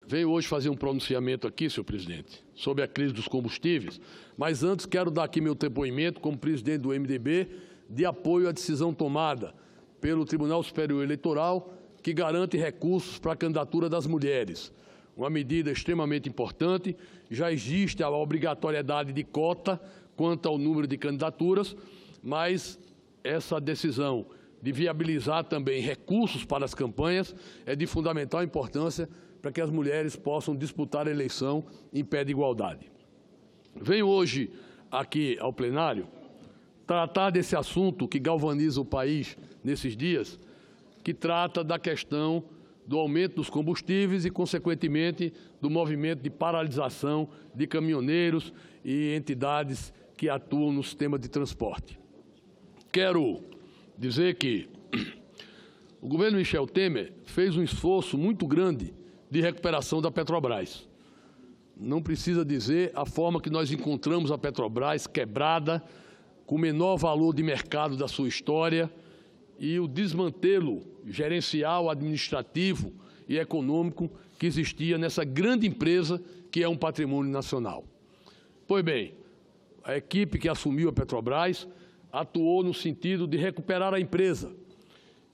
venho hoje fazer um pronunciamento aqui, senhor presidente, sobre a crise dos combustíveis, mas antes quero dar aqui meu depoimento como presidente do MDB de apoio à decisão tomada pelo Tribunal Superior Eleitoral que garante recursos para a candidatura das mulheres. Uma medida extremamente importante, já existe a obrigatoriedade de cota quanto ao número de candidaturas, mas essa decisão de viabilizar também recursos para as campanhas é de fundamental importância para que as mulheres possam disputar a eleição em pé de igualdade. Venho hoje aqui ao plenário tratar desse assunto que galvaniza o país nesses dias, que trata da questão do aumento dos combustíveis e, consequentemente, do movimento de paralisação de caminhoneiros e entidades que atuam no sistema de transporte. Quero dizer que o governo Michel Temer fez um esforço muito grande de recuperação da Petrobras. Não precisa dizer a forma que nós encontramos a Petrobras quebrada, com o menor valor de mercado da sua história, e o desmantelo gerencial, administrativo e econômico que existia nessa grande empresa que é um patrimônio nacional. Pois bem, a equipe que assumiu a Petrobras atuou no sentido de recuperar a empresa.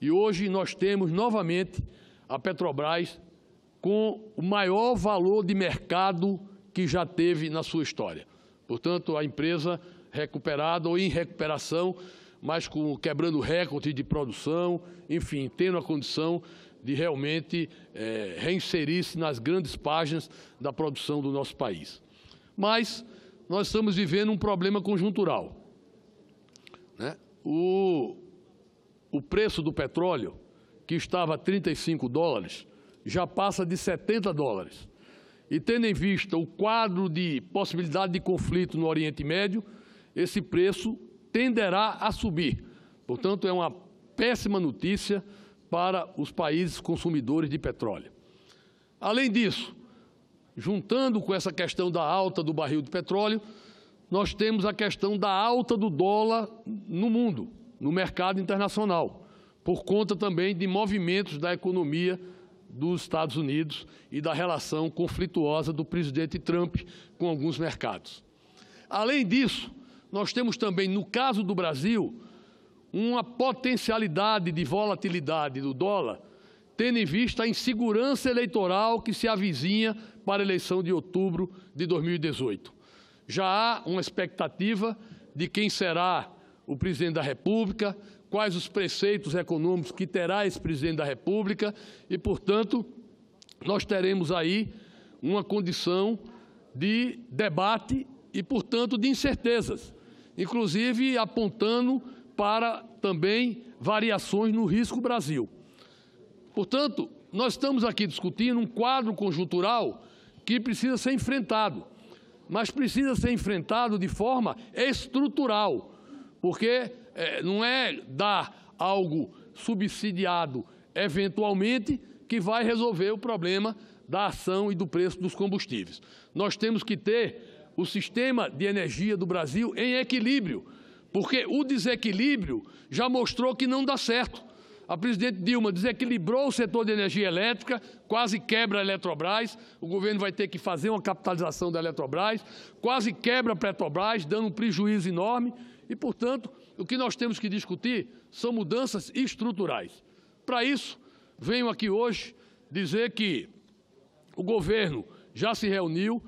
E hoje nós temos novamente a Petrobras com o maior valor de mercado que já teve na sua história. Portanto, a empresa recuperada ou em recuperação, mas quebrando recorde de produção, enfim, tendo a condição de realmente reinserir-se nas grandes páginas da produção do nosso país. Mas nós estamos vivendo um problema conjuntural, né? O preço do petróleo, que estava a $35, já passa de $70. E tendo em vista o quadro de possibilidade de conflito no Oriente Médio, esse preço tenderá a subir. Portanto, é uma péssima notícia para os países consumidores de petróleo. Além disso, juntando com essa questão da alta do barril de petróleo, nós temos a questão da alta do dólar no mundo, no mercado internacional, por conta também de movimentos da economia dos Estados Unidos e da relação conflituosa do presidente Trump com alguns mercados. Além disso, nós temos também, no caso do Brasil, uma potencialidade de volatilidade do dólar, tendo em vista a insegurança eleitoral que se avizinha para a eleição de outubro de 2018. Já há uma expectativa de quem será o presidente da República, quais os preceitos econômicos que terá esse presidente da República e, portanto, nós teremos aí uma condição de debate e, portanto, de incertezas, inclusive apontando para também variações no risco Brasil. Portanto, nós estamos aqui discutindo um quadro conjuntural que precisa ser enfrentado, mas precisa ser enfrentado de forma estrutural, porque não é dar algo subsidiado eventualmente que vai resolver o problema da ação e do preço dos combustíveis. Nós temos que ter o sistema de energia do Brasil em equilíbrio, porque o desequilíbrio já mostrou que não dá certo. A presidente Dilma desequilibrou o setor de energia elétrica, quase quebra a Eletrobras, o governo vai ter que fazer uma capitalização da Eletrobras, quase quebra a Petrobras, dando um prejuízo enorme e, portanto, o que nós temos que discutir são mudanças estruturais. Para isso, venho aqui hoje dizer que o governo já se reuniu,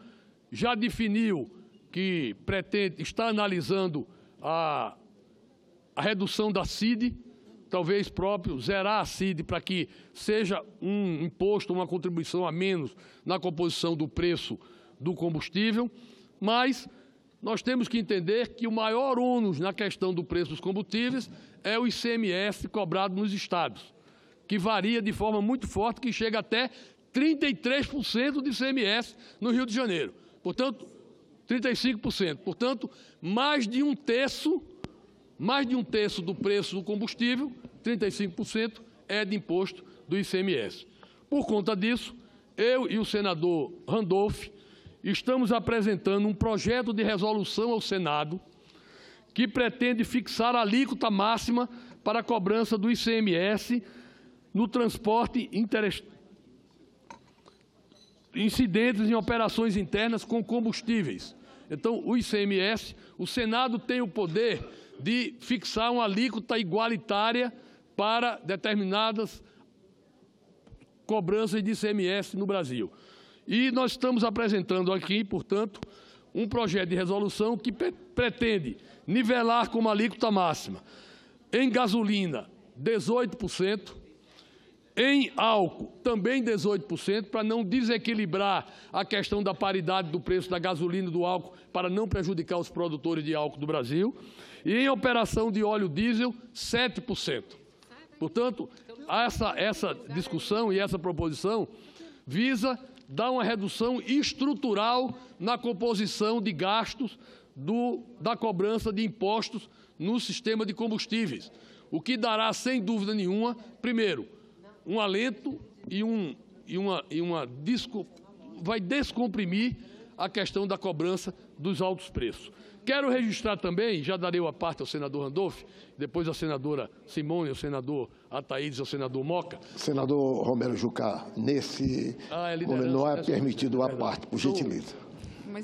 já definiu que está analisando a redução da CID, talvez próprio zerar a CID para que seja um imposto, uma contribuição a menos na composição do preço do combustível, mas nós temos que entender que o maior ônus na questão do preço dos combustíveis é o ICMS cobrado nos estados, que varia de forma muito forte, que chega até 33% de ICMS no Rio de Janeiro. Portanto, 35%. Portanto, mais de um terço do preço do combustível, 35%, é de imposto do ICMS. Por conta disso, eu e o senador Randolph estamos apresentando um projeto de resolução ao Senado que pretende fixar a alíquota máxima para a cobrança do ICMS no transporte incidentes em operações internas com combustíveis. Então, o ICMS, o Senado tem o poder de fixar uma alíquota igualitária para determinadas cobranças de ICMS no Brasil. E nós estamos apresentando aqui, portanto, um projeto de resolução que pretende nivelar como alíquota máxima em gasolina 18%, em álcool também 18%, para não desequilibrar a questão da paridade do preço da gasolina e do álcool, para não prejudicar os produtores de álcool do Brasil, e em operação de óleo diesel 7%. Portanto, essa discussão e essa proposição visa dar uma redução estrutural na composição de gastos da cobrança de impostos no sistema de combustíveis, o que dará, sem dúvida nenhuma, primeiro, um alento vai descomprimir a questão da cobrança dos altos preços. Quero registrar também, já darei a parte ao senador Randolph, depois a senadora Simone, ao senador Ataídes e ao senador Moca. Senador Romero Jucá, nesse momento não é permitido a parte, por gentileza.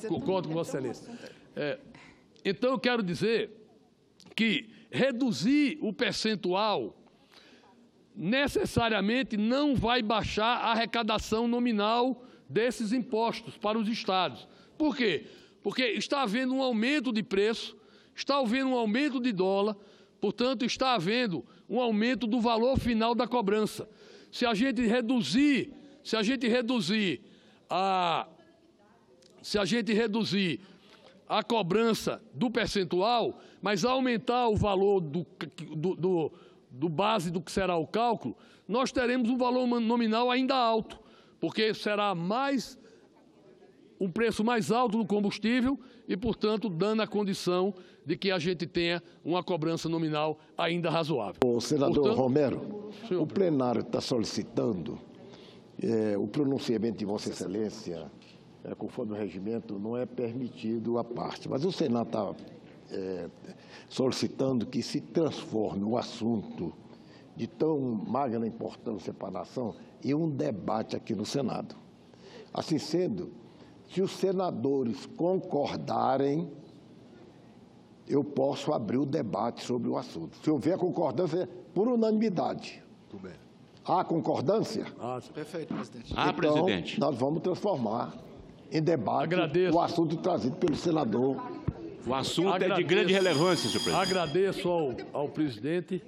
Concordo com Vossa Excelência. Então, eu quero dizer que reduzir o percentual necessariamente não vai baixar a arrecadação nominal desses impostos para os estados. Por quê? Porque está havendo um aumento de preço, está havendo um aumento de dólar, portanto, está havendo um aumento do valor final da cobrança. Se a gente reduzir a cobrança do percentual, mas aumentar o valor do base do que será o cálculo, nós teremos um valor nominal ainda alto, porque será um preço mais alto do combustível e, portanto, dando a condição de que a gente tenha uma cobrança nominal ainda razoável. O senador Romero, o plenário está solicitando o pronunciamento de Vossa Excelência, conforme o regimento, não é permitido a parte, mas o Senado está solicitando que se transforme o assunto de tão magna importância para a nação em um debate aqui no Senado. Assim sendo, se os senadores concordarem, eu posso abrir o debate sobre o assunto. Se houver concordância, por unanimidade. Tudo bem. Há concordância? Perfeito, presidente. Então, presidente, nós vamos transformar em debate o assunto trazido pelo senador. O assunto é de grande relevância, senhor presidente. Agradeço ao presidente,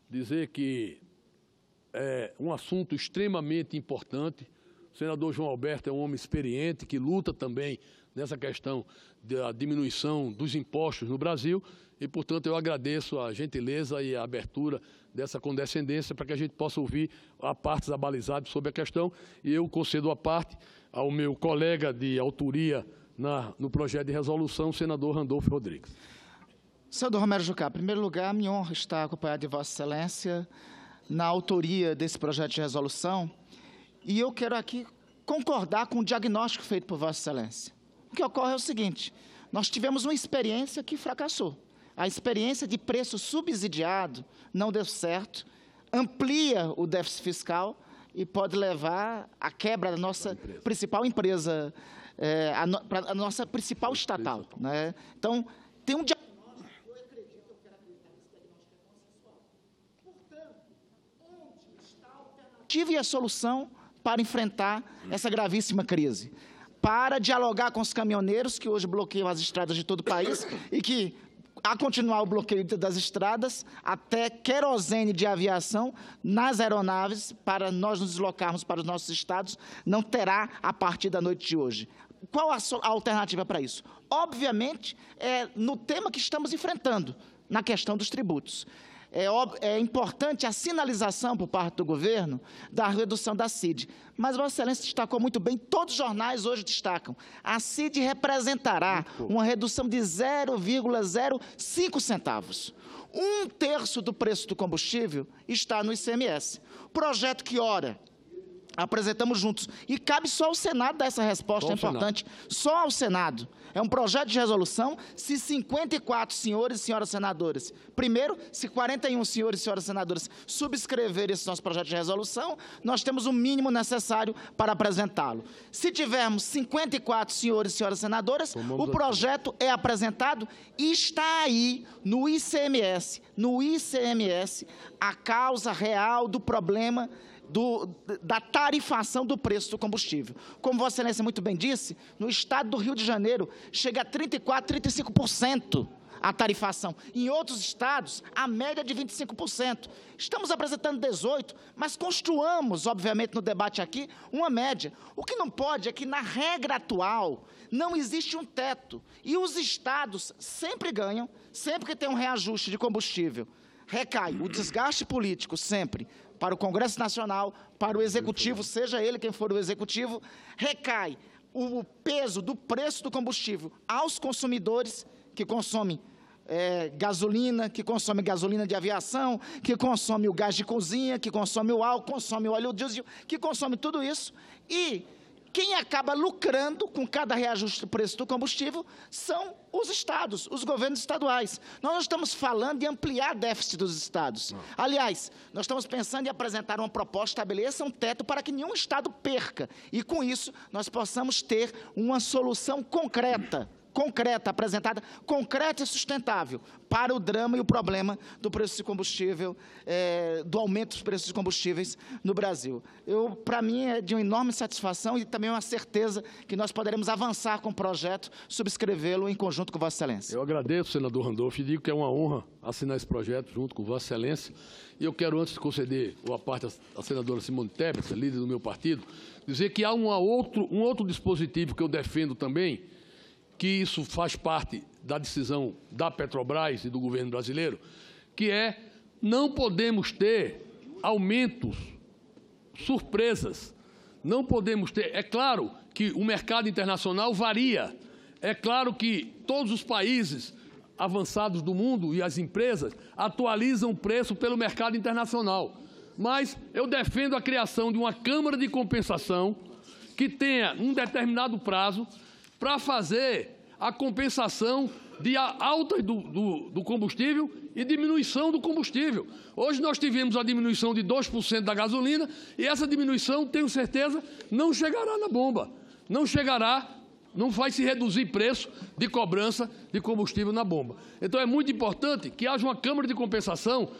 dizer que é um assunto extremamente importante. O senador João Alberto é um homem experiente, que luta também nessa questão da diminuição dos impostos no Brasil e, portanto, eu agradeço a gentileza e a abertura dessa condescendência para que a gente possa ouvir a partes abalizadas sobre a questão e eu concedo a parte ao meu colega de autoria no projeto de resolução, o senador Randolph Rodrigues. Senador Romero Jucá, em primeiro lugar, minha honra estar acompanhado de Vossa Excelência na autoria desse projeto de resolução e eu quero aqui concordar com o diagnóstico feito por Vossa Excelência. O que ocorre é o seguinte, nós tivemos uma experiência que fracassou. A experiência de preço subsidiado não deu certo, amplia o déficit fiscal e pode levar à quebra da nossa principal empresa, a nossa principal estatal. Né? Então, tem um diagnóstico, eu acredito, eu quero acreditar nesse diagnóstico é consensual. Portanto, onde está a alternativa e a solução para enfrentar essa gravíssima crise? Para dialogar com os caminhoneiros que hoje bloqueiam as estradas de todo o país e que, a continuar o bloqueio das estradas, até querosene de aviação nas aeronaves para nós nos deslocarmos para os nossos estados, não terá a partir da noite de hoje. Qual a alternativa para isso? Obviamente, no tema que estamos enfrentando, na questão dos tributos. É importante a sinalização por parte do governo da redução da CID. Mas Vossa Excelência destacou muito bem, todos os jornais hoje destacam. A CID representará uma redução de 0,05 centavos. 1/3 do preço do combustível está no ICMS. Projeto que, ora, apresentamos juntos. E cabe só ao Senado dar essa resposta, é importante. Só ao Senado. É um projeto de resolução, se 54 senhores e senhoras senadoras, primeiro, se 41 senhores e senhoras senadoras subscreverem esse nosso projeto de resolução, nós temos o mínimo necessário para apresentá-lo. Se tivermos 54 senhores e senhoras senadoras, o projeto é apresentado e está aí no ICMS, a causa real do problema da tarifação do preço do combustível. Como Vossa Excelência muito bem disse, no estado do Rio de Janeiro chega a 34%, 35% a tarifação. Em outros estados, a média é de 25%. Estamos apresentando 18%, mas construamos, obviamente, no debate aqui, uma média. O que não pode é que, na regra atual, não existe um teto. E os estados sempre ganham, sempre que tem um reajuste de combustível. Recai o desgaste político, sempre, para o Congresso Nacional, para o Executivo, seja ele quem for o Executivo, recai o peso do preço do combustível aos consumidores que consomem gasolina, que consomem gasolina de aviação, que consomem o gás de cozinha, que consomem o álcool, consomem o óleo diesel, que consomem tudo isso. E quem acaba lucrando com cada reajuste do preço do combustível são os estados, os governos estaduais. Nós não estamos falando de ampliar déficit dos estados. Não. Aliás, nós estamos pensando em apresentar uma proposta que estabeleça um teto para que nenhum estado perca. E, com isso, nós possamos ter uma solução concreta, apresentada, concreta e sustentável para o drama e o problema do preço de combustível, do aumento dos preços de combustíveis no Brasil. Para mim, é de uma enorme satisfação e também uma certeza que nós poderemos avançar com o projeto, subscrevê-lo em conjunto com Vossa Excelência. Eu agradeço, senador Randolph, e digo que é uma honra assinar esse projeto junto com Vossa Excelência. E eu quero, antes de conceder a parte à senadora Simone Tebet, líder do meu partido, dizer que há um outro dispositivo que eu defendo também, que isso faz parte da decisão da Petrobras e do governo brasileiro, que é não podemos ter aumentos, surpresas, não podemos ter. É claro que o mercado internacional varia, é claro que todos os países avançados do mundo e as empresas atualizam o preço pelo mercado internacional, mas eu defendo a criação de uma Câmara de Compensação que tenha um determinado prazo para fazer a compensação de alta do combustível e diminuição do combustível. Hoje nós tivemos a diminuição de 2% da gasolina e essa diminuição, tenho certeza, não chegará na bomba. Não chegará, não vai se reduzir preço de cobrança de combustível na bomba. Então é muito importante que haja uma Câmara de Compensação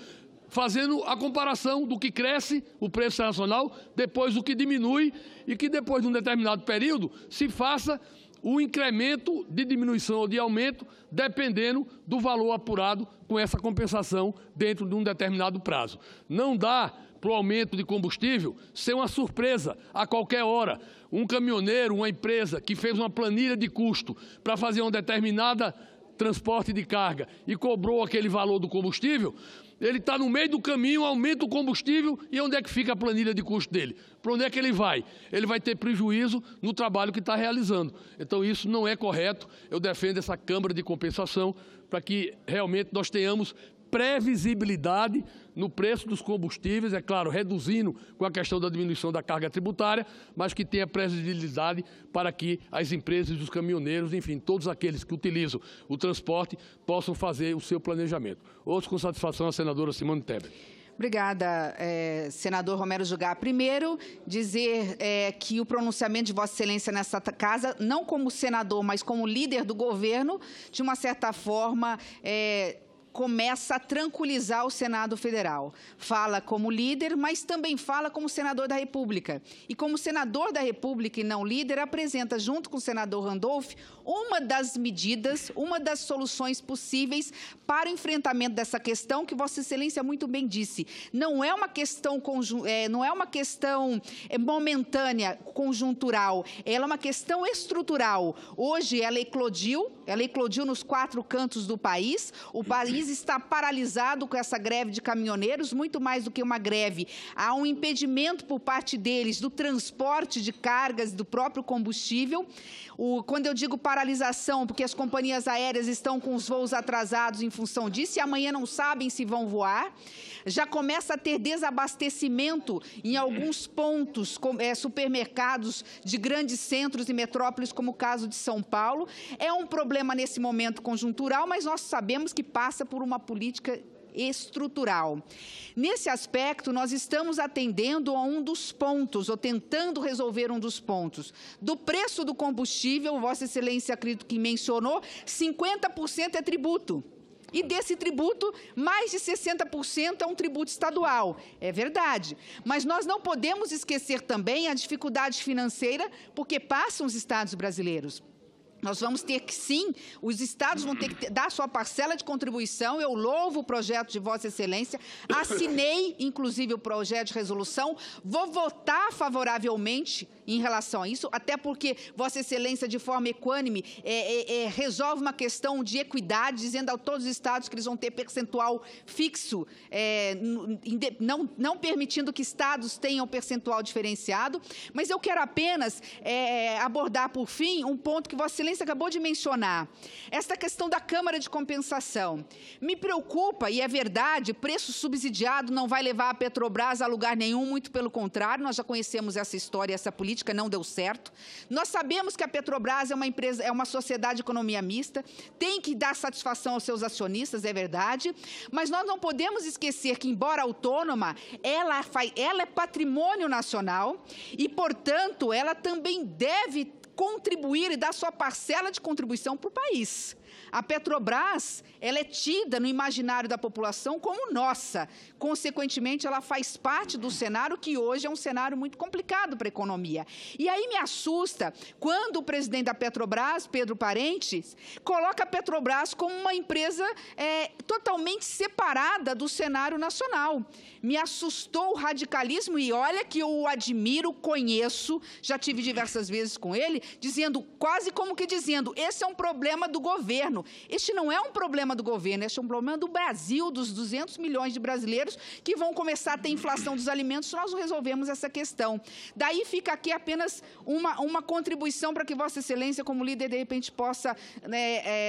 fazendo a comparação do que cresce o preço internacional, depois do que diminui e que depois de um determinado período se faça o incremento de diminuição ou de aumento, dependendo do valor apurado com essa compensação dentro de um determinado prazo. Não dá para o aumento de combustível ser uma surpresa a qualquer hora. Um caminhoneiro, uma empresa que fez uma planilha de custo para fazer uma determinada transporte de carga e cobrou aquele valor do combustível, ele está no meio do caminho, aumenta o combustível e onde é que fica a planilha de custo dele? Para onde é que ele vai? Ele vai ter prejuízo no trabalho que está realizando. Então, isso não é correto. Eu defendo essa Câmara de Compensação para que realmente nós tenhamos previsibilidade no preço dos combustíveis, é claro, reduzindo com a questão da diminuição da carga tributária, mas que tenha previsibilidade para que as empresas, os caminhoneiros, enfim, todos aqueles que utilizam o transporte possam fazer o seu planejamento. Ouço com satisfação a senadora Simone Tebet. Obrigada, senador Romero Jucá. Primeiro, dizer que o pronunciamento de Vossa Excelência nessa casa, não como senador, mas como líder do governo, de uma certa forma, começa a tranquilizar o Senado Federal. Fala como líder, mas também fala como senador da República. E como senador da República e não líder, apresenta, junto com o senador Randolph, uma das medidas, uma das soluções possíveis para o enfrentamento dessa questão que Vossa Excelência muito bem disse. Não é uma questão, momentânea, conjuntural, ela é uma questão estrutural. Hoje ela eclodiu nos 4 cantos do país, o país país está paralisado com essa greve de caminhoneiros, muito mais do que uma greve. Há um impedimento por parte deles do transporte de cargas do próprio combustível. Quando eu digo paralisação, porque as companhias aéreas estão com os voos atrasados em função disso e amanhã não sabem se vão voar. Já começa a ter desabastecimento em alguns pontos, supermercados de grandes centros e metrópoles, como o caso de São Paulo. É um problema nesse momento conjuntural, mas nós sabemos que passa por uma política estrutural. Nesse aspecto, nós estamos atendendo a um dos pontos, ou tentando resolver um dos pontos. Do preço do combustível, Vossa Excelência, acredito que mencionou, 50% é tributo. E desse tributo, mais de 60% é um tributo estadual. É verdade. Mas nós não podemos esquecer também a dificuldade financeira, porque passam os estados brasileiros. Nós vamos ter que, sim, os estados vão ter que dar sua parcela de contribuição. Eu louvo o projeto de Vossa Excelência, assinei, inclusive, o projeto de resolução, vou votar favoravelmente em relação a isso, até porque Vossa Excelência, de forma equânime, resolve uma questão de equidade, dizendo a todos os estados que eles vão ter percentual fixo, não permitindo que estados tenham percentual diferenciado. Mas eu quero apenas abordar, por fim, um ponto que Vossa Excelência acabou de mencionar, esta questão da Câmara de Compensação. Me preocupa, e é verdade, preço subsidiado não vai levar a Petrobras a lugar nenhum, muito pelo contrário, nós já conhecemos essa história, essa política não deu certo. Nós sabemos que a Petrobras é uma empresa, é uma sociedade de economia mista, tem que dar satisfação aos seus acionistas, é verdade, mas nós não podemos esquecer que, embora autônoma, ela é patrimônio nacional e, portanto, ela também deve contribuir e dar sua parcela de contribuição para o país. A Petrobras, ela é tida no imaginário da população como nossa. Consequentemente, ela faz parte do cenário que hoje é um cenário muito complicado para a economia. E aí me assusta quando o presidente da Petrobras, Pedro Parentes, coloca a Petrobras como uma empresa totalmente separada do cenário nacional. Me assustou o radicalismo e olha que eu o admiro, conheço, já tive diversas vezes com ele, dizendo, quase como que dizendo, esse é um problema do governo. Este não é um problema do governo, este é um problema do Brasil, dos 200 milhões de brasileiros que vão começar a ter inflação dos alimentos se nós não resolvemos essa questão. Daí fica aqui apenas uma contribuição para que Vossa Excelência, como líder, de repente possa,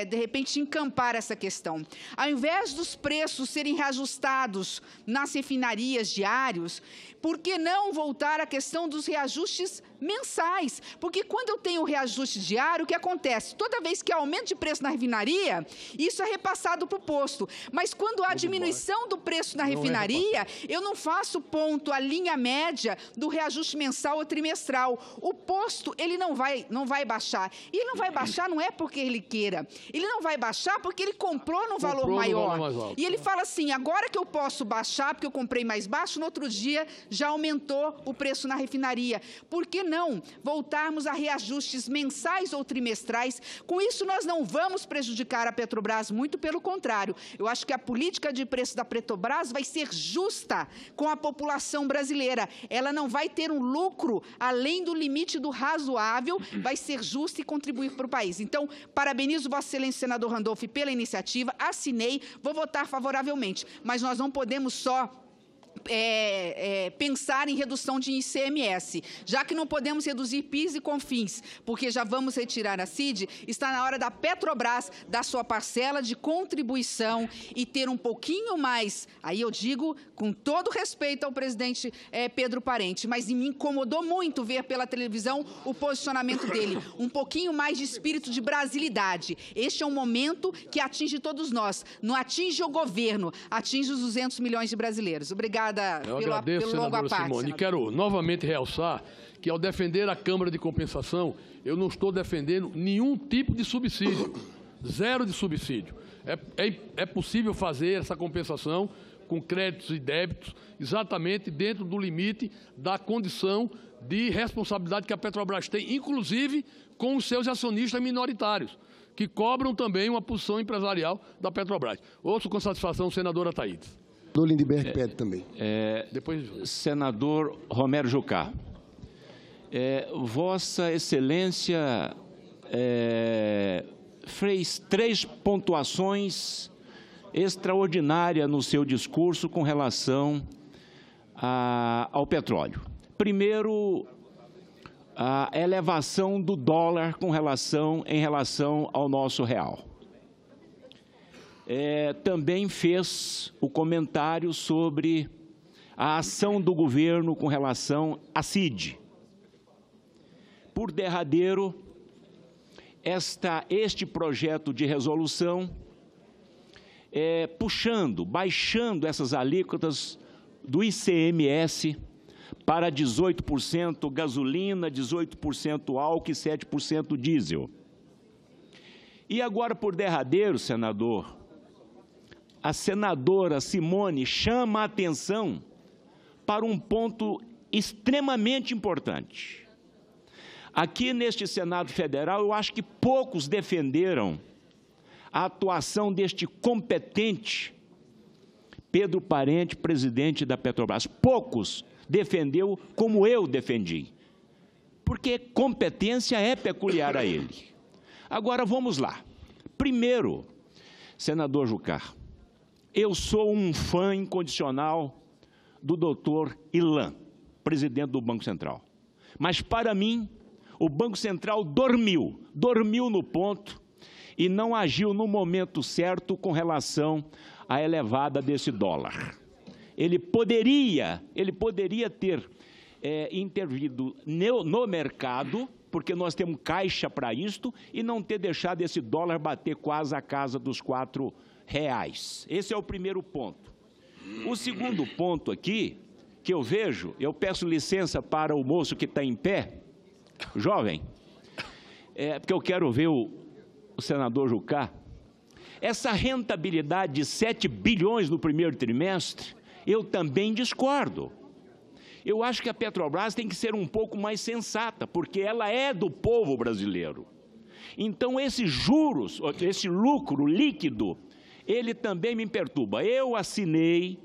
de repente, encampar essa questão. Ao invés dos preços serem reajustados nas refinarias diários, por que não voltar à questão dos reajustes mensais? Porque quando eu tenho o reajuste diário, o que acontece? Toda vez que há aumento de preço na refinaria, isso é repassado para o posto. Mas quando há diminuição do preço na refinaria, eu não faço ponto, a linha média do reajuste mensal ou trimestral. O posto, ele não vai baixar. E ele não vai baixar não é porque ele queira. Ele não vai baixar porque ele comprou num valor maior. E ele fala assim, agora que eu posso baixar, porque eu comprei mais baixo, no outro dia já aumentou o preço na refinaria. Por que não voltarmos a reajustes mensais ou trimestrais? Com isso, nós não vamos prejudicar a Petrobras, muito pelo contrário. Eu acho que a política de preço da Petrobras vai ser justa com a população brasileira. Ela não vai ter um lucro além do limite do razoável, vai ser justa e contribuir para o país. Então, parabenizo Vossa Excelência, senador Randolph, pela iniciativa, assinei, vou votar favoravelmente. Mas nós não podemos só pensar em redução de ICMS. Já que não podemos reduzir PIS e COFINS, porque já vamos retirar a CID, está na hora da Petrobras dar sua parcela de contribuição e ter um pouquinho mais, aí eu digo com todo respeito ao presidente Pedro Parente, mas me incomodou muito ver pela televisão o posicionamento dele, um pouquinho mais de espírito de brasilidade. Este é um momento que atinge todos nós, não atinge o governo, atinge os 200 milhões de brasileiros. Obrigada. Eu agradeço, senadora Simone. E quero novamente realçar que, ao defender a Câmara de Compensação, eu não estou defendendo nenhum tipo de subsídio, zero de subsídio. É possível fazer essa compensação com créditos e débitos exatamente dentro do limite da condição de responsabilidade que a Petrobras tem, inclusive com os seus acionistas minoritários, que cobram também uma posição empresarial da Petrobras. Ouço com satisfação a senadora Thaídes. O Lindenberg pede também. Senador Romero Jucá, Vossa Excelência fez 3 pontuações extraordinária no seu discurso com relação ao petróleo. Primeiro, a elevação do dólar em relação ao nosso real. Também fez o comentário sobre a ação do governo com relação à CID. Por derradeiro, este projeto de resolução baixando essas alíquotas do ICMS para 18% gasolina, 18% álcool e 7% diesel. E agora, por derradeiro, senador, a senadora Simone chama a atenção para um ponto extremamente importante. Aqui neste Senado Federal, eu acho que poucos defenderam a atuação deste competente Pedro Parente, presidente da Petrobras. Poucos defendeu como eu defendi, porque competência é peculiar a ele. Agora, vamos lá. Primeiro, senador Jucá, eu sou um fã incondicional do doutor Ilan, presidente do Banco Central. Mas, para mim, o Banco Central dormiu no ponto e não agiu no momento certo com relação à elevada desse dólar. Ele poderia ter intervido no mercado, porque nós temos caixa para isto, e não ter deixado esse dólar bater quase a casa dos R$4. Esse é o primeiro ponto. O segundo ponto aqui, que eu vejo, eu peço licença para o moço que está em pé, jovem, porque eu quero ver o senador Jucá. Essa rentabilidade de 7 bilhões no primeiro trimestre, eu também discordo. Eu acho que a Petrobras tem que ser um pouco mais sensata, porque ela é do povo brasileiro. Então, esses juros, esse lucro líquido, ele também me perturba. Eu assinei,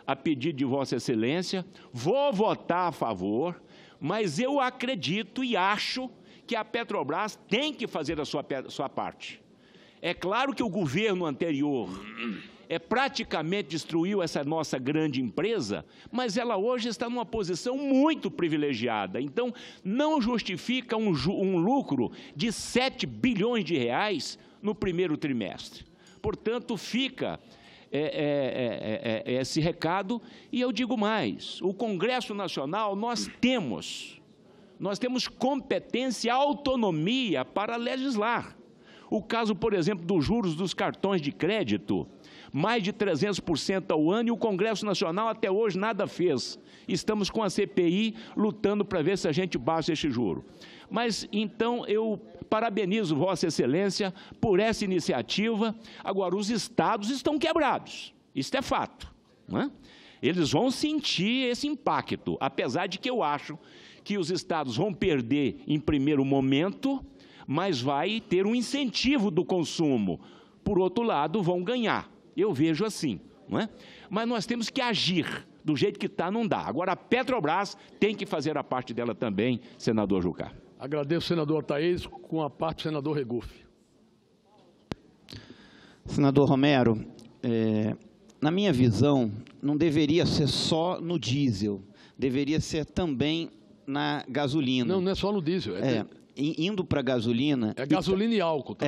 a pedido de Vossa Excelência, vou votar a favor, mas eu acredito e acho que a Petrobras tem que fazer a sua parte. É claro que o governo anterior praticamente destruiu essa nossa grande empresa, mas ela hoje está numa posição muito privilegiada. Então, não justifica um lucro de 7 bilhões de reais no primeiro trimestre. Portanto, fica esse recado, e eu digo mais, o Congresso Nacional nós temos competência e autonomia para legislar. O caso, por exemplo, dos juros dos cartões de crédito, mais de 300% ao ano, e o Congresso Nacional até hoje nada fez. Estamos com a CPI lutando para ver se a gente baixa esse juro. Mas, então, eu parabenizo Vossa Excelência por essa iniciativa. Agora, os estados estão quebrados, isso é fato, não é? Eles vão sentir esse impacto, apesar de que eu acho que os estados vão perder em primeiro momento, mas vai ter um incentivo do consumo. Por outro lado, vão ganhar. Eu vejo assim, não é? Mas nós temos que agir. Do jeito que está, não dá. Agora, a Petrobras tem que fazer a parte dela também, senador Jucá. Agradeço, senador Thaís, com a parte do senador Regufe. Senador Romero, na minha visão, não deveria ser só no diesel, deveria ser também na gasolina. Não, não é só no diesel. Indo para a gasolina... É gasolina e álcool. Tá?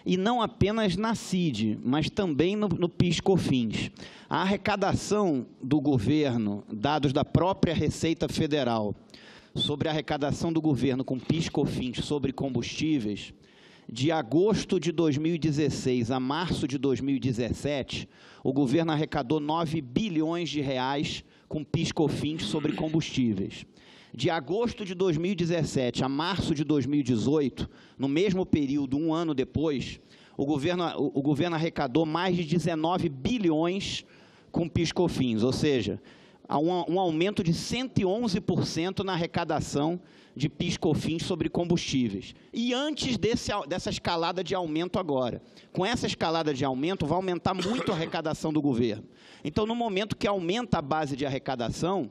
E não apenas na CID, mas também no PIS/COFINS. A arrecadação do governo, dados da própria Receita Federal, sobre a arrecadação do governo com PIS/COFINS sobre combustíveis, de agosto de 2016 a março de 2017, o governo arrecadou 9 bilhões de reais com PIS/COFINS sobre combustíveis. De agosto de 2017 a março de 2018, no mesmo período, um ano depois, o governo arrecadou mais de 19 bilhões com PIS/COFINS, ou seja, há um aumento de 111% na arrecadação de PIS/COFINS sobre combustíveis. E antes dessa escalada de aumento agora. Com essa escalada de aumento, vai aumentar muito a arrecadação do governo. Então, no momento que aumenta a base de arrecadação,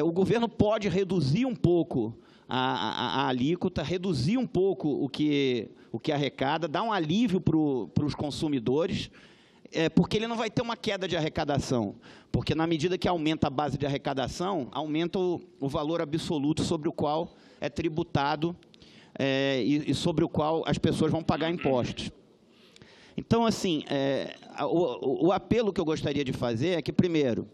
o governo pode reduzir um pouco a alíquota, reduzir um pouco o que arrecada, dar um alívio para os consumidores, porque ele não vai ter uma queda de arrecadação, porque na medida que aumenta a base de arrecadação, aumenta o valor absoluto sobre o qual é tributado e sobre o qual as pessoas vão pagar impostos. Então, assim, o apelo que eu gostaria de fazer é que, primeiro,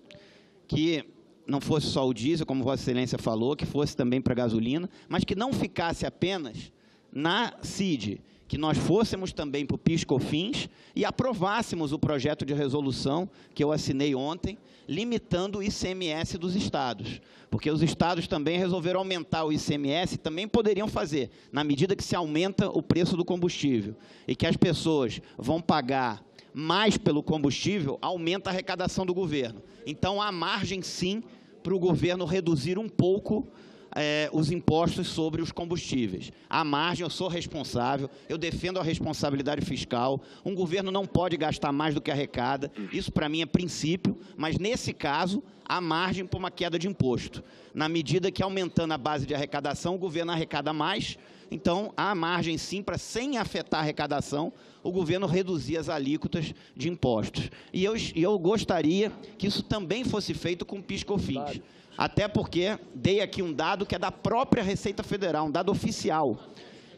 que não fosse só o diesel, como Vossa Excelência falou, que fosse também para a gasolina, mas que não ficasse apenas na CID, que nós fôssemos também para o PIS/COFINS e aprovássemos o projeto de resolução que eu assinei ontem, limitando o ICMS dos estados. Porque os estados também resolveram aumentar o ICMS, também poderiam fazer, na medida que se aumenta o preço do combustível e que as pessoas vão pagar mais pelo combustível, aumenta a arrecadação do governo. Então, há margem, sim, para o governo reduzir um pouco os impostos sobre os combustíveis. À margem, eu sou responsável, eu defendo a responsabilidade fiscal, um governo não pode gastar mais do que arrecada, isso para mim é princípio, mas nesse caso, há margem para uma queda de imposto. Na medida que aumentando a base de arrecadação, o governo arrecada mais, então há margem sim para, sem afetar a arrecadação, o governo reduzir as alíquotas de impostos. E eu gostaria que isso também fosse feito com PIS/COFINS. Até porque dei aqui um dado que é da própria Receita Federal, um dado oficial,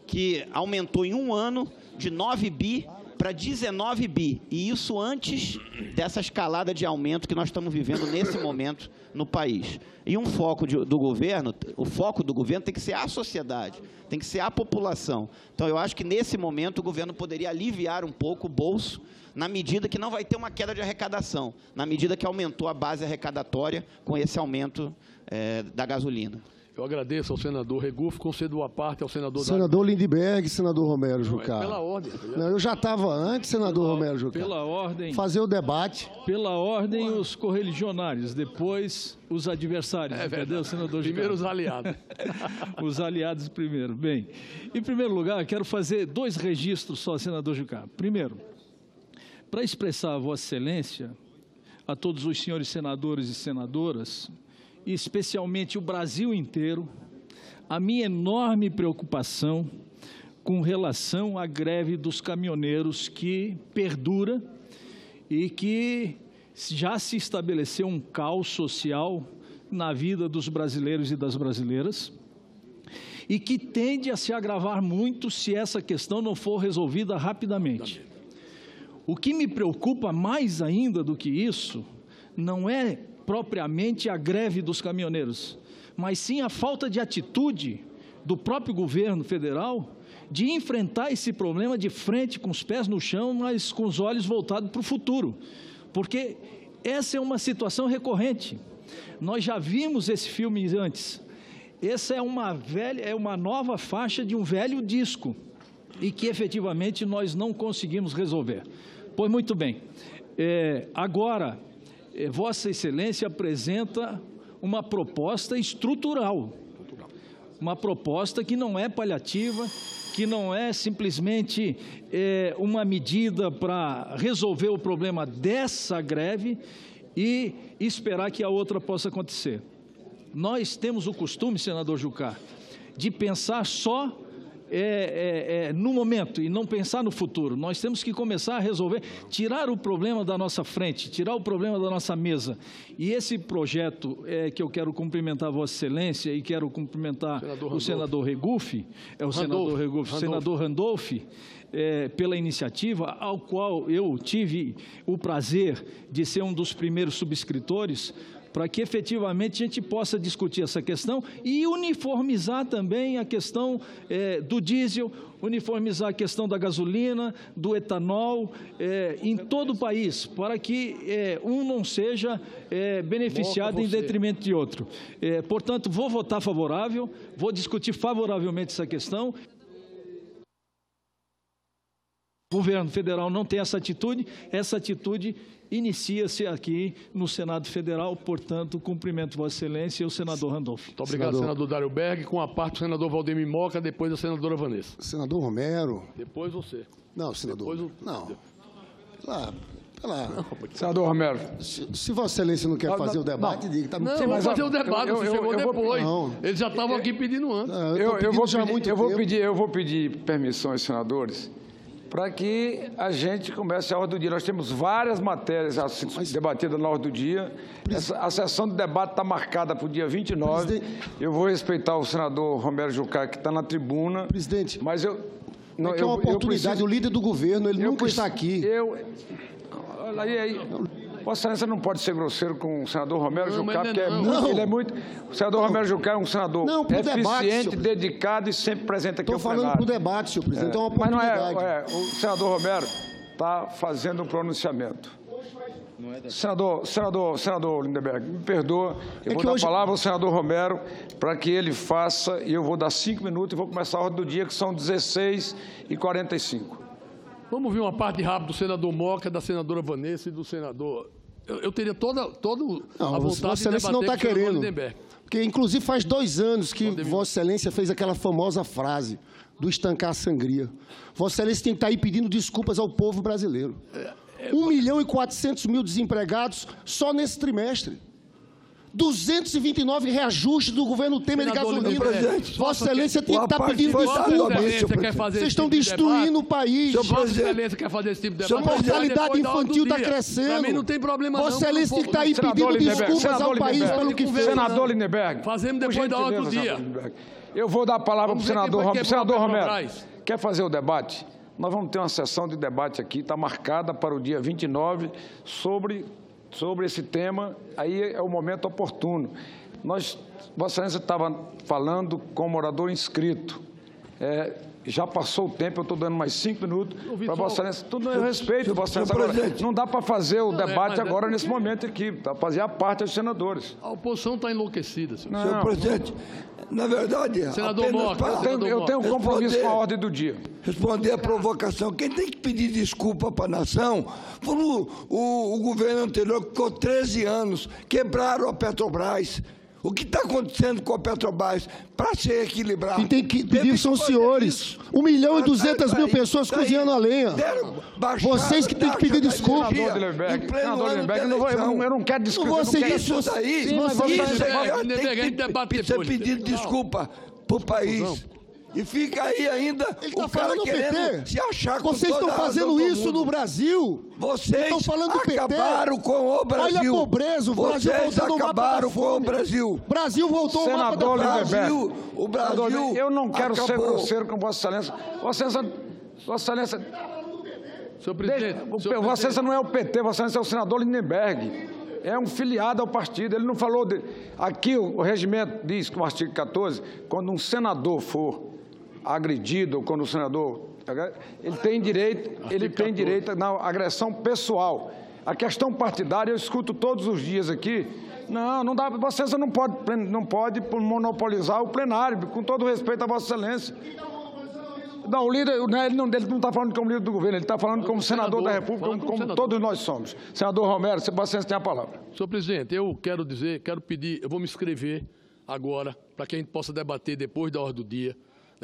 que aumentou em um ano de 9 bi para 19 bi. E isso antes dessa escalada de aumento que nós estamos vivendo nesse momento no país. E um foco do governo, o foco do governo tem que ser a sociedade, tem que ser a população. Então, eu acho que nesse momento o governo poderia aliviar um pouco o bolso, na medida que não vai ter uma queda de arrecadação, na medida que aumentou a base arrecadatória com esse aumento da gasolina. Eu agradeço ao senador Regufe, concedo a parte ao senador... Senador Lindbergh e senador Romero Jucá. Pela ordem. Eu já estava antes, senador Romero Jucá. Pela ordem. Fazer o debate. Pela ordem, os correligionários, depois os adversários, entendeu, senador Jucá? Primeiro os aliados. Os aliados primeiro. Bem, em primeiro lugar, quero fazer 2 registros só, senador Jucá. Primeiro, para expressar a Vossa Excelência, a todos os senhores senadores e senadoras, e especialmente o Brasil inteiro, a minha enorme preocupação com relação à greve dos caminhoneiros que perdura e que já se estabeleceu um caos social na vida dos brasileiros e das brasileiras e que tende a se agravar muito se essa questão não for resolvida rapidamente. O que me preocupa mais ainda do que isso não é propriamente a greve dos caminhoneiros, mas sim a falta de atitude do próprio governo federal de enfrentar esse problema de frente, com os pés no chão, mas com os olhos voltados para o futuro, porque essa é uma situação recorrente. Nós já vimos esse filme antes. Essa é uma nova faixa de um velho disco e que efetivamente nós não conseguimos resolver. Pois muito bem, agora, Vossa Excelência apresenta uma proposta estrutural, uma proposta que não é paliativa, que não é simplesmente uma medida para resolver o problema dessa greve e esperar que a outra possa acontecer. Nós temos o costume, senador Jucá, de pensar só no momento e não pensar no futuro. Nós temos que começar a resolver, tirar o problema da nossa frente, tirar o problema da nossa mesa. E esse projeto que eu quero cumprimentar a Vossa Excelência e quero cumprimentar o senador Regufe, senador Randolph, pela iniciativa, ao qual eu tive o prazer de ser um dos primeiros subscritores, para que efetivamente a gente possa discutir essa questão e uniformizar também a questão do diesel, uniformizar a questão da gasolina, do etanol, em todo o país, para que um não seja beneficiado em detrimento de outro. Portanto, vou votar favorável, vou discutir favoravelmente essa questão. O governo federal não tem essa atitude inicia-se aqui no Senado Federal, portanto, cumprimento Vossa Excelência e o senador Randolph. Muito obrigado, senador Dário Berg. Com a parte do senador Valdemir Moca, depois a senadora Vanessa. Senador Romero. Depois você. Não, senador. Depois Não. Senador Romero. Se Vossa Excelência não quer fazer o debate, diga. Tá não, vamos fazer o debate, você chegou depois. Eles já estavam aqui pedindo antes. Eu vou pedir permissão aos senadores para que a gente comece a ordem do dia. Nós temos várias matérias debatidas na ordem do dia. A sessão de debate está marcada para o dia 29. Eu vou respeitar o senador Romero Jucá, que está na tribuna. Presidente, mas eu... Não, é uma oportunidade, o líder do governo, ele nunca está aqui. Olha aí, Vossa Excelência não pode ser grosseiro com o senador Romero Jucá, porque ele é muito... O senador Romero Jucá é um senador eficiente, dedicado e sempre presente aqui ao plenário. Estou falando para o debate, senhor presidente, é uma oportunidade. Mas não o senador Romero está fazendo um pronunciamento. Senador Lindenberg, me perdoa, eu vou dar a palavra ao senador Romero para que ele faça, e eu vou dar 5 minutos e vou começar a ordem do dia, que são 16h45. Vamos ouvir uma parte rápida do senador Moca, da senadora Vanessa e do senador... Eu teria toda a vontade Vossa Excelência não está querendo, porque inclusive faz 2 anos que Vossa Excelência fez aquela famosa frase do estancar a sangria. Vossa Excelência tem que estar aí pedindo desculpas ao povo brasileiro. 1.400.000 desempregados só nesse trimestre. 229 reajustes do governo Temer de gasolina. Vossa Excelência tem que estar pedindo desculpas. Vocês estão destruindo o país. Vossa Excelência quer fazer esse tipo de debate. A mortalidade infantil está crescendo. Para mim não tem problema não. Vossa Excelência tem que estar aí pedindo desculpas ao país pelo que fez. Senador Lindenberg. Fazemos depois da ordem do dia. Eu vou dar a palavra para o senador Romero. Senador Romero, quer fazer o debate? Nós vamos ter uma sessão de debate aqui, está marcada para o dia 29, sobre esse tema, aí é o momento oportuno. Vossa Excelência estava falando com o morador inscrito. Já passou o tempo, eu estou dando mais 5 minutos para Vossa Excelência. Tudo eu respeito, Vossa Excelência. Agora, não dá para fazer o debate agora, nesse momento aqui, para fazer a parte dos senadores. A oposição está enlouquecida, senhor. Senhor presidente, na verdade, senador Moca, eu tenho um compromisso com a ordem do dia. Responder a provocação. Quem tem que pedir desculpa para a nação foi o governo anterior, que ficou 13 anos, quebraram a Petrobras. O que está acontecendo com a Petrobras para ser equilibrado? Quem tem que pedir são os senhores. 1.200.000 pessoas cozinhando a lenha. Vocês que têm que pedir desculpa. Senador Lindenberg, eu não quero desculpa. Isso daí, você pedir desculpa para o país. E fica aí ainda o cara querendo se achar com vocês estão fazendo isso no Brasil. Vocês estão falando acabaram com o Brasil. Olha a pobreza, o Brasil vocês acabaram com o Brasil. O Brasil voltou ao mapa da Brasil. O Brasil. Eu não quero ser grosseiro com Vossa Excelência. Vossa Excelência. Senhor presidente. Vossa Excelência não é o PT, Vossa Excelência é o senador Lindenberg. É um filiado ao partido. Ele não falou de... Aqui o regimento diz que no artigo 14, quando um senador for agredido, ou quando o senador... Ele tem direito na agressão pessoal. A questão partidária eu escuto todos os dias aqui. Não dá... Vossa Excelência não pode monopolizar o plenário, com todo respeito a Vossa Excelência. Não, o líder, ele não está falando como líder do governo, ele está falando como senador da República, como todos nós somos. Senador Romero, Vossa Excelência tem a palavra. Senhor presidente, eu quero pedir, eu vou me inscrever agora, para que a gente possa debater depois da ordem do dia,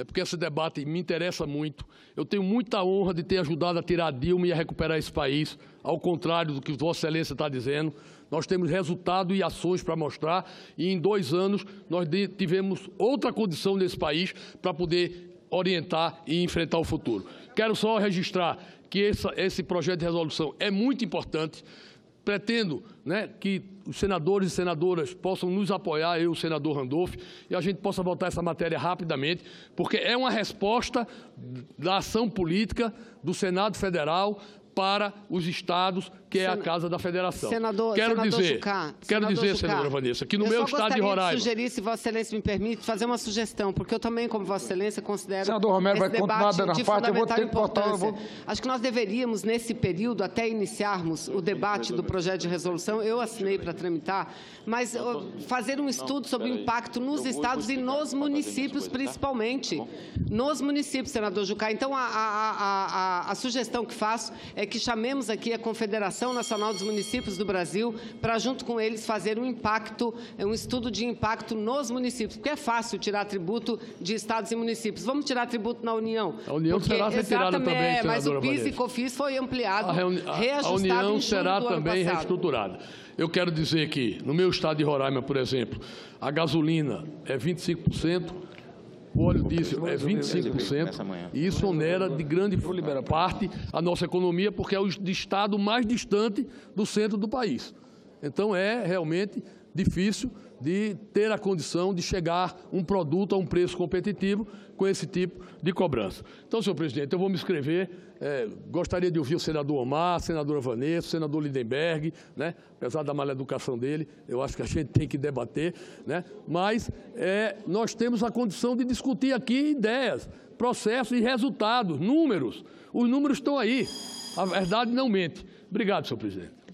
porque esse debate me interessa muito. Eu tenho muita honra de ter ajudado a tirar a Dilma e a recuperar esse país, ao contrário do que Vossa Excelência está dizendo. Nós temos resultado e ações para mostrar, e em 2 anos nós tivemos outra condição nesse país para poder orientar e enfrentar o futuro. Quero só registrar que esse projeto de resolução é muito importante. Pretendo que os senadores e senadoras possam nos apoiar, eu e o senador Randolph, e a gente possa votar essa matéria rapidamente, porque é uma resposta da ação política do Senado Federal para os estados, que é a Casa da Federação. Quero dizer, senadora Vanessa, que no meu estado de Roraima... Eu gostaria de sugerir, se Vossa Excelência me permite, fazer uma sugestão, porque eu também, como Vossa Excelência, considero senador Romero vai continuar dando a parte, eu vou ter que botar... Acho que nós deveríamos, nesse período, até iniciarmos o debate do projeto de resolução, eu assinei para tramitar, mas fazer um estudo sobre o impacto nos estados e nos municípios, principalmente. Nos municípios, senador Jucá. Então, a sugestão que faço é que chamemos aqui a Confederação Nacional dos Municípios do Brasil para, junto com eles, fazer um estudo de impacto nos municípios, porque é fácil tirar tributo de estados e municípios. Vamos tirar tributo na União. A União será retirada também, mas o PIS e COFINS foi ampliado, reajustado. A União será também reestruturada. Eu quero dizer que, no meu estado de Roraima, por exemplo, a gasolina é 25%, o óleo diesel é 25%, e isso onera de grande parte a nossa economia, porque é o estado mais distante do centro do país. Então, é realmente difícil de ter a condição de chegar um produto a um preço competitivo com esse tipo de cobrança. Então, senhor presidente, eu vou me inscrever. Gostaria de ouvir o senador Omar, a senadora Vanessa, o senador Lindenberg, né? Apesar da maleducação dele, eu acho que a gente tem que debater, né? Mas nós temos a condição de discutir aqui ideias, processos e resultados, números. Os números estão aí. A verdade não mente. Obrigado, senhor presidente.